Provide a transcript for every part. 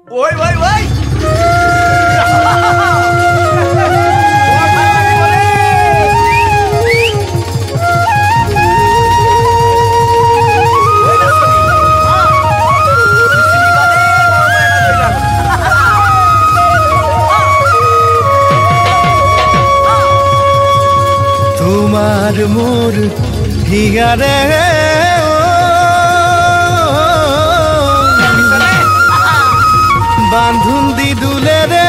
ওই ওই ওই তোমাৰ মোৰ হিয়াৰে বান্ধুন দি দুলে ৰে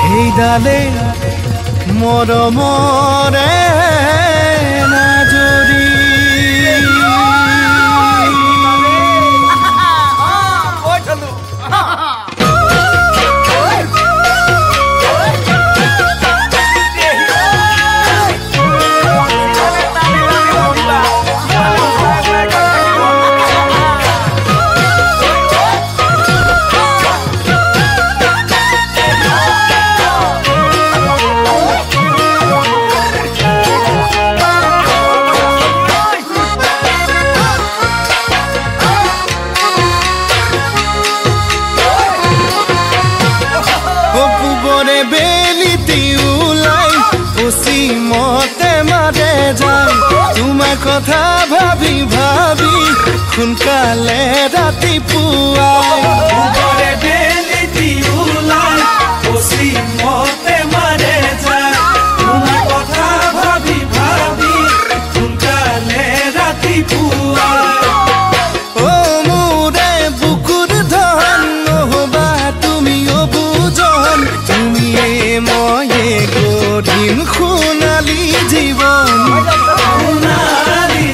সেই ডালে মৰমৰে নাজৰি পূবৰে বেলিতি ওলাই পশ্চিমতে মাৰে যায় তোমাৰ কথা ভাবি ভাবি সোনকালে ৰাতিপুৱাই পূবৰে বেলিতি ওলাই পশ্চিমতে মাৰে যায় তোমাৰ কথা ভাবি ভাবি সোনকালে ৰাতিপুৱাই ও মোৰে বুকুৰ ধন নহবা তুমিও বুজন তুমিয়ে ময়ে গঢ়িম সোণালী জীৱন সোণালী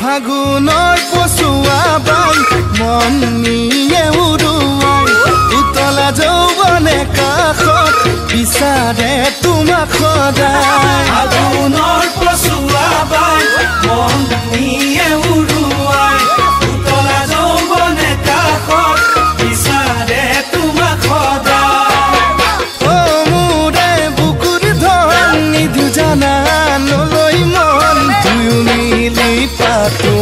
ফাগুনৰ পচুৱা বাই মন নিয়ে উৰুৱাই উতলা যৌৱনে কাষত বিচাৰে তোমাক সদায় ফাগুনৰ পচুৱা বাই মন নিয়ে উৰুৱাই উতলা যৌৱনে কাষত বিচাৰে তোমাক সদায় ও মোৰে বুকুৰ ধন নিধু জানা নলৈ মন দুয়ো মিলি পাতো